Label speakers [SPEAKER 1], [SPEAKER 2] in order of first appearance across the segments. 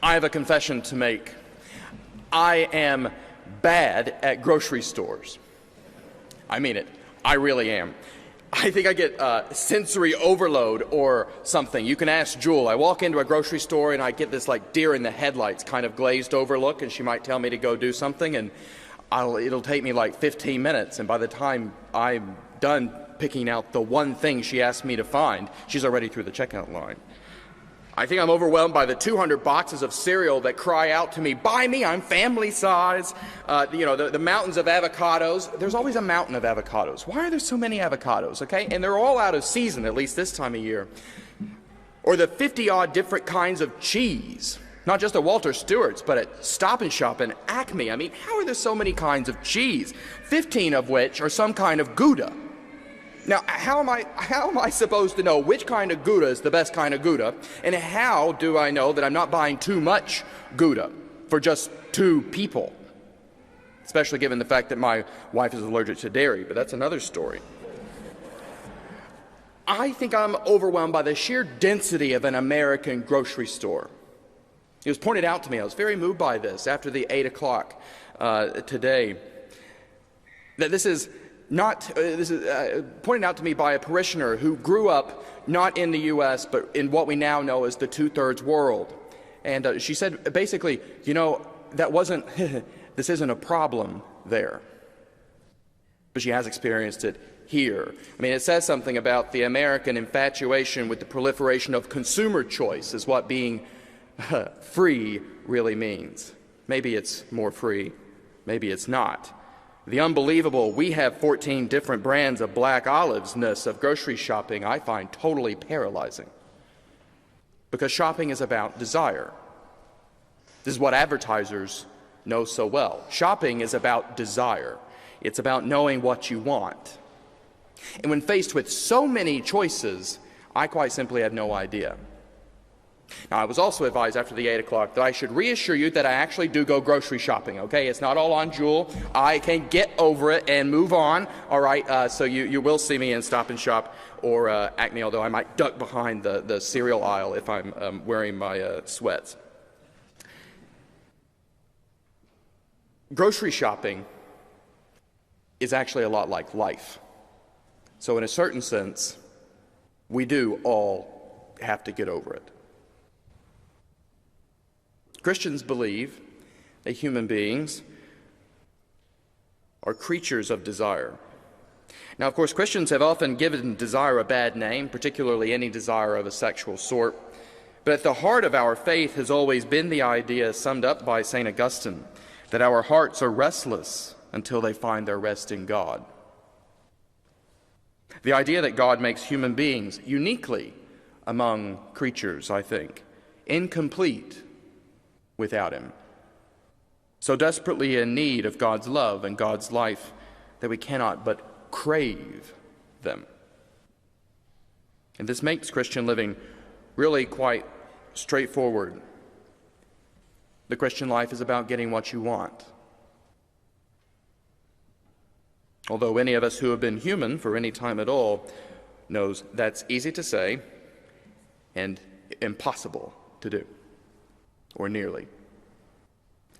[SPEAKER 1] I have a confession to make. I am bad at grocery stores. I mean it. I really am. I think I get sensory overload or something. You can ask Jewel. I walk into a grocery store and I get this like deer in the headlights kind of glazed over look, and she might tell me to go do something, and it'll take me like 15 minutes, and by the time I'm done picking out the one thing she asked me to find, she's already through the checkout line. I think I'm overwhelmed by the 200 boxes of cereal that cry out to me, buy me, I'm family size. The mountains of avocados. There's always a mountain of avocados. Why are there so many avocados, okay? And they're all out of season, at least this time of year. Or the 50-odd different kinds of cheese. Not just at Walter Stewart's, but at Stop and Shop and Acme. I mean, how are there so many kinds of cheese? 15 of which are some kind of Gouda. Now, how am I supposed to know which kind of Gouda is the best kind of Gouda? And how do I know that I'm not buying too much Gouda for just 2 people? Especially given the fact that my wife is allergic to dairy, but that's another story. I think I'm overwhelmed by the sheer density of an American grocery store. It was pointed out to me, I was very moved by this after the 8 o'clock today, that this is pointed out to me by a parishioner who grew up not in the U.S., but in what we now know as the two-thirds world. And she said, basically, this isn't a problem there. But she has experienced it here. I mean, it says something about the American infatuation with the proliferation of consumer choice is what being free really means. Maybe it's more free, maybe it's not. The unbelievable, we have 14 different brands of black olives-ness of grocery shopping I find totally paralyzing. Because shopping is about desire. This is what advertisers know so well. Shopping is about desire. It's about knowing what you want. And when faced with so many choices, I quite simply have no idea. Now, I was also advised after the 8 o'clock that I should reassure you that I actually do go grocery shopping, okay? It's not all on Jewel. I can get over it and move on, all right? So you will see me in Stop and Shop or Acme, although I might duck behind the cereal aisle if I'm wearing my sweats. Grocery shopping is actually a lot like life. So in a certain sense, we do all have to get over it. Christians believe that human beings are creatures of desire. Now, of course, Christians have often given desire a bad name, particularly any desire of a sexual sort. But at the heart of our faith has always been the idea summed up by St. Augustine, that our hearts are restless until they find their rest in God. The idea that God makes human beings uniquely among creatures, I think, incomplete without him, so desperately in need of God's love and God's life that we cannot but crave them. And this makes Christian living really quite straightforward. The Christian life is about getting what you want. Although any of us who have been human for any time at all knows that's easy to say and impossible to do. Or nearly.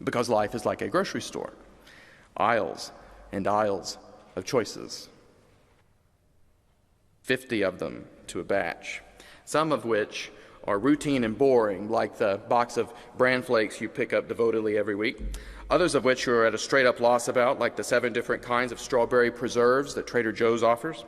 [SPEAKER 1] Because life is like a grocery store. Aisles and aisles of choices. 50 of them to a batch. Some of which are routine and boring, like the box of bran flakes you pick up devotedly every week. Others of which you're at a straight-up loss about, like the 7 different kinds of strawberry preserves that Trader Joe's offers.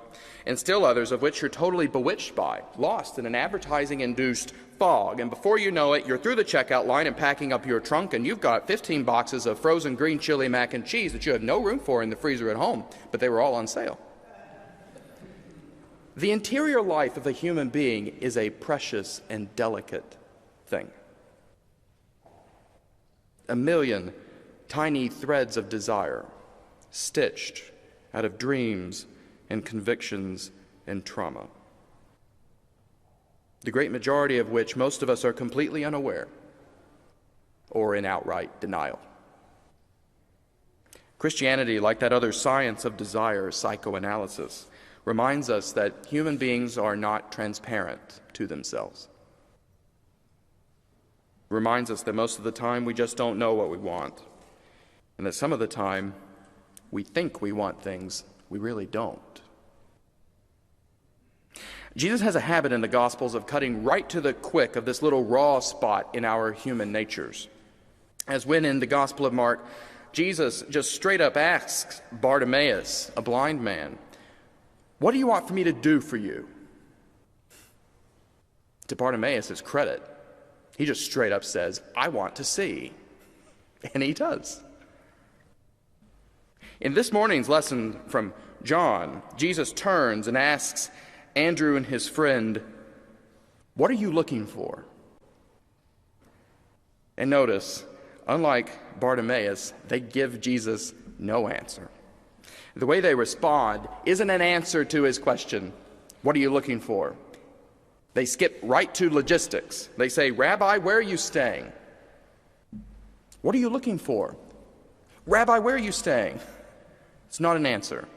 [SPEAKER 1] And still others of which you're totally bewitched by, lost in an advertising-induced fog. And before you know it, you're through the checkout line and packing up your trunk, and you've got 15 boxes of frozen green chili mac and cheese that you had no room for in the freezer at home, but they were all on sale. The interior life of a human being is a precious and delicate thing. A million tiny threads of desire, stitched out of dreams and convictions and trauma. The great majority of which most of us are completely unaware or in outright denial. Christianity, like that other science of desire, psychoanalysis, reminds us that human beings are not transparent to themselves. reminds us that most of the time we just don't know what we want, and that some of the time we think we want things we really don't. Jesus has a habit in the Gospels of cutting right to the quick of this little raw spot in our human natures. As when in the Gospel of Mark, Jesus just straight up asks Bartimaeus, a blind man, "What do you want for me to do for you?" To Bartimaeus' credit, he just straight up says, "I want to see." And he does. In this morning's lesson from John, Jesus turns and asks Andrew and his friend, "What are you looking for?" And notice, unlike Bartimaeus, they give Jesus no answer. The way they respond isn't an answer to his question, "What are you looking for?" They skip right to logistics. They say, "Rabbi, where are you staying?" "What are you looking for?" "Rabbi, where are you staying?" It's not an answer.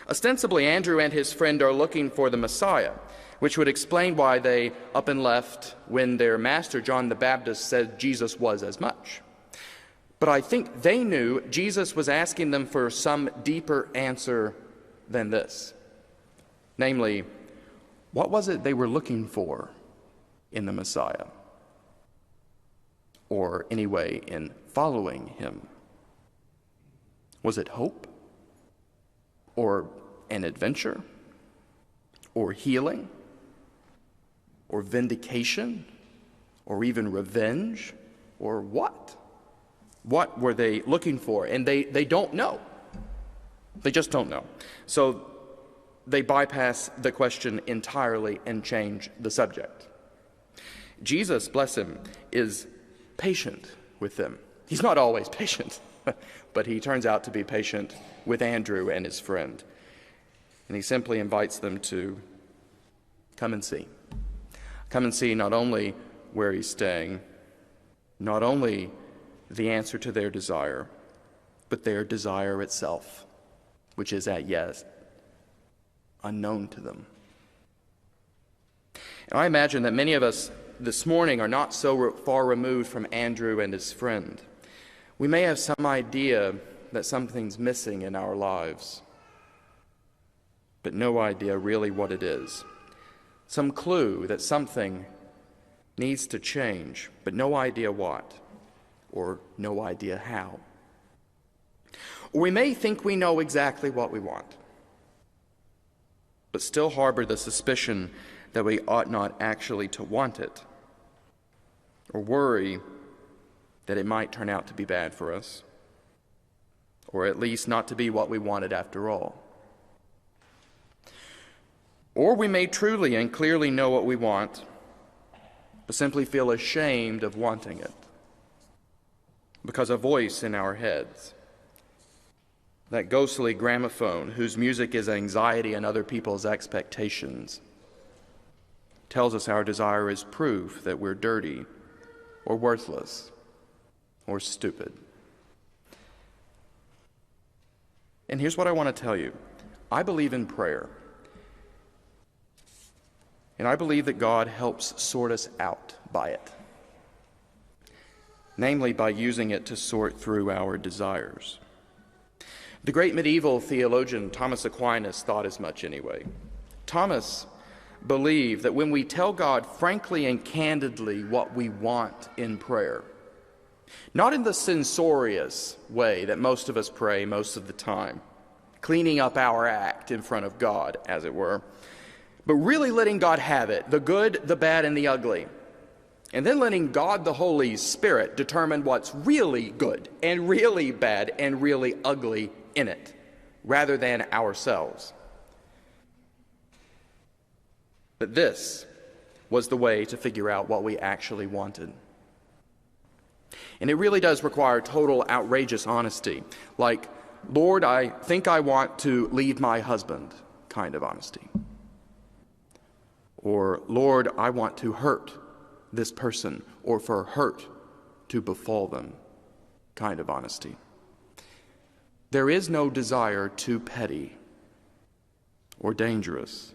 [SPEAKER 1] Ostensibly, Andrew and his friend are looking for the Messiah, which would explain why they up and left when their master, John the Baptist, said Jesus was as much. But I think they knew Jesus was asking them for some deeper answer than this. Namely, what was it they were looking for in the Messiah? Or anyway, in following him? Was it hope? Or an adventure? Or healing? Or vindication? Or even revenge? Or what? What were they looking for? And they don't know. They just don't know. So they bypass the question entirely and change the subject. Jesus, bless him, is patient with them. He's not always patient, but he turns out to be patient with Andrew and his friend. And he simply invites them to come and see. Come and see not only where he's staying, not only the answer to their desire, but their desire itself, which is at yet unknown to them. And I imagine that many of us this morning are not so far removed from Andrew and his friend. We may have some idea that something's missing in our lives, but no idea really what it is. Some clue that something needs to change, but no idea what, or no idea how. Or we may think we know exactly what we want, but still harbor the suspicion that we ought not actually to want it, or worry that it might turn out to be bad for us, or at least not to be what we wanted after all. Or we may truly and clearly know what we want, but simply feel ashamed of wanting it, because a voice in our heads, that ghostly gramophone whose music is anxiety and other people's expectations, tells us our desire is proof that we're dirty or worthless or stupid. And here's what I want to tell you. I believe in prayer. And I believe that God helps sort us out by it. Namely, by using it to sort through our desires. The great medieval theologian Thomas Aquinas thought as much anyway. Thomas believed that when we tell God frankly and candidly what we want in prayer, not in the censorious way that most of us pray most of the time, cleaning up our act in front of God, as it were, but really letting God have it, the good, the bad, and the ugly, and then letting God the Holy Spirit determine what's really good and really bad and really ugly in it, rather than ourselves. But this was the way to figure out what we actually wanted. And it really does require total outrageous honesty, like, "Lord, I think I want to leave my husband," kind of honesty. Or, "Lord, I want to hurt this person, or for hurt to befall them," kind of honesty. There is no desire too petty or dangerous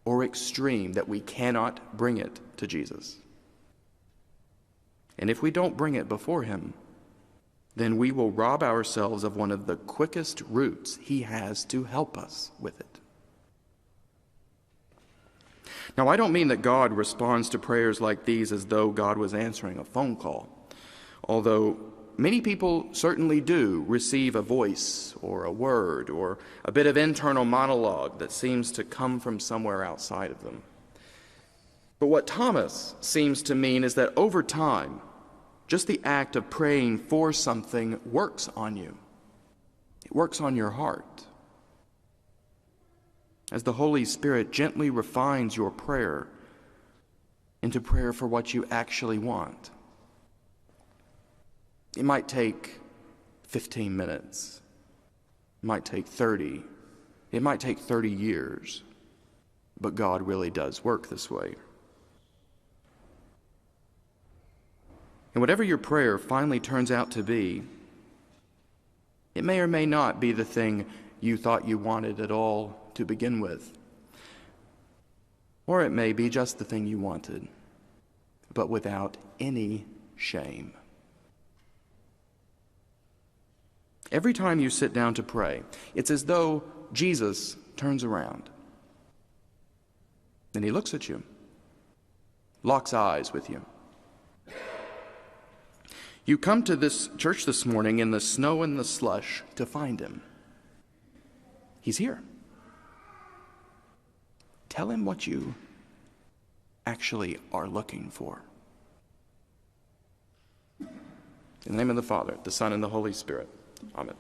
[SPEAKER 1] or extreme that we cannot bring it to Jesus. And if we don't bring it before him, then we will rob ourselves of one of the quickest routes he has to help us with it. Now, I don't mean that God responds to prayers like these as though God was answering a phone call, although many people certainly do receive a voice or a word or a bit of internal monologue that seems to come from somewhere outside of them. But what Thomas seems to mean is that over time, just the act of praying for something works on you. It works on your heart. As the Holy Spirit gently refines your prayer into prayer for what you actually want. It might take 15 minutes. It might take 30. It might take 30 years. But God really does work this way. And whatever your prayer finally turns out to be, it may or may not be the thing you thought you wanted at all to begin with. Or it may be just the thing you wanted, but without any shame. Every time you sit down to pray, it's as though Jesus turns around. And he looks at you, locks eyes with you. You come to this church this morning in the snow and the slush to find him. He's here. Tell him what you actually are looking for. In the name of the Father, the Son, and the Holy Spirit. Amen.